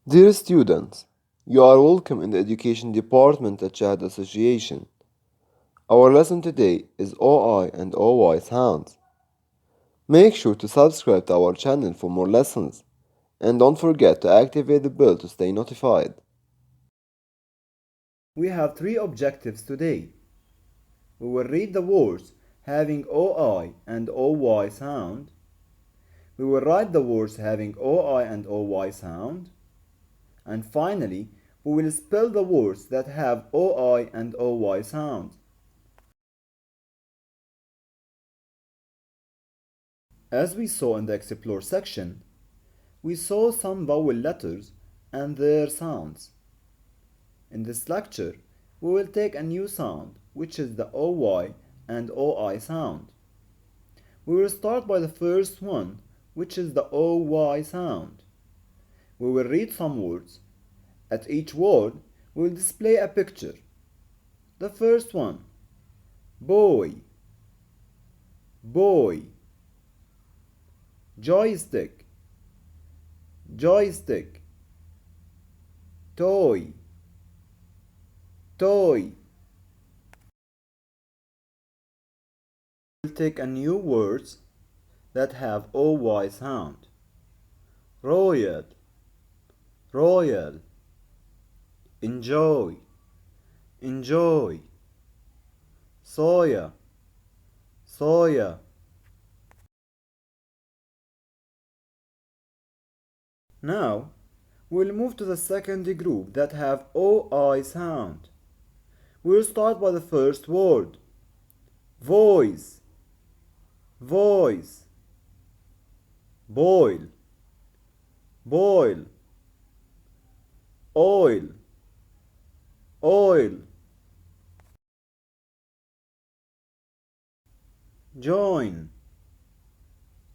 Dear students, you are welcome in the Education Department at SHAHD Association. Our lesson today is OI and OY sounds. Make sure to subscribe to our channel for more lessons and don't forget to activate the bell to stay notified. We have three objectives today. We will read the words having OI and OY sound. We will write the words having OI and OY sound. And finally, we will spell the words that have OI and OY sound. As we saw in the Explore section, we saw some vowel letters and their sounds. In this lecture, we will take a new sound, which is the OY and OI sound. We will start by the first one, which is the OY sound. We will read some words. At each word, we will display a picture. The first one, boy, boy. Joystick, joystick. Toy, toy. We'll take a new words that have OY sound. Royal, royal. Enjoy, enjoy. Soya, soya. Now, we'll move to the second group that have OI sound. We'll start by the first word. Voice, voice. Boil, boil. Oil, oil. Join,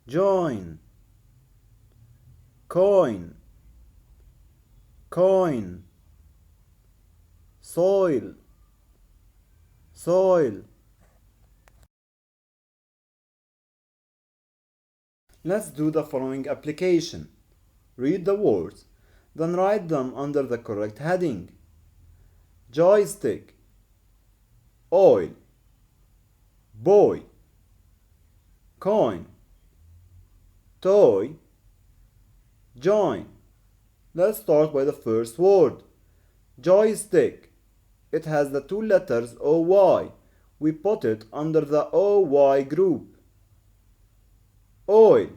join. Coin, coin. Soil, soil. Let's do the following application. Read the words, then write them under the correct heading. Joystick, oil, boy, coin, toy, join. Let's start by the first word. Joystick. It has the two letters OY. We put it under the OY group. Oil.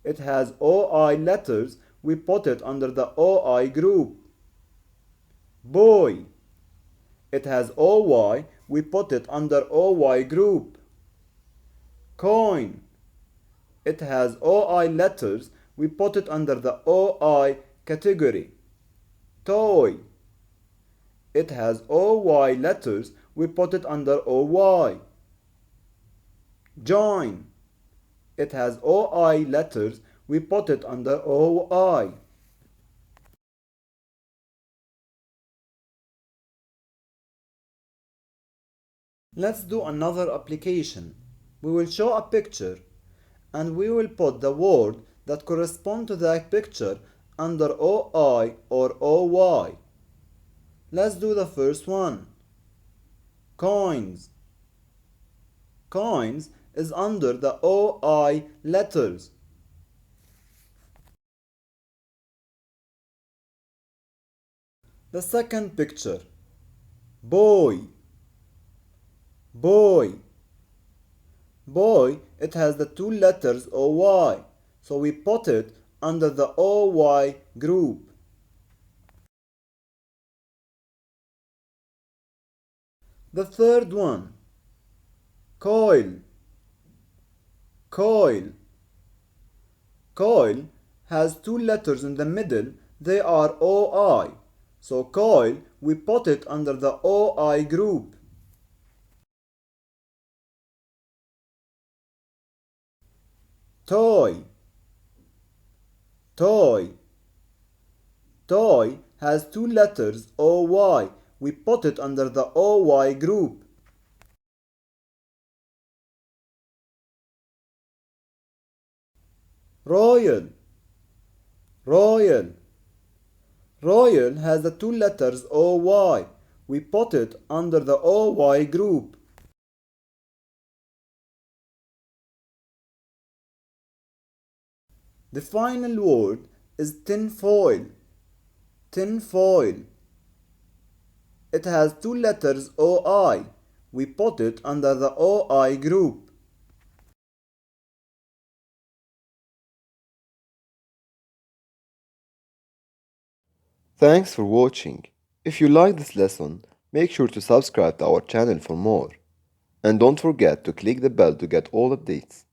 It has OI letters. We put it under the OI group. Boy. It has OY. We put it under OY group. Coin. It has OI letters. We put it under the OI category. Toy. It has OY letters. We put it under OY. Join. It has OI letters. We put it under OI. Let's do another application. We will show a picture and we will put the word that corresponds to that picture under OI or OY. Let's do the first one. Coins. Coins is under the OI letters. The second picture. Boy. Boy. Boy, it has the two letters OY, so we put it under the OY group. The third one. Coil. Coil. Coil has two letters in the middle. They are OI. So coil, we put it under the OI group. Toy. Toy. Toy has two letters OY. We put it under the OY group. Royal. Royal. Royal has the two letters OY. We put it under the OY group. The final word is tinfoil. Tinfoil. It has two letters OI. We put it under the OI group. Thanks for watching. If you like this lesson, make sure to subscribe to our channel for more. And don't forget to click the bell to get all updates.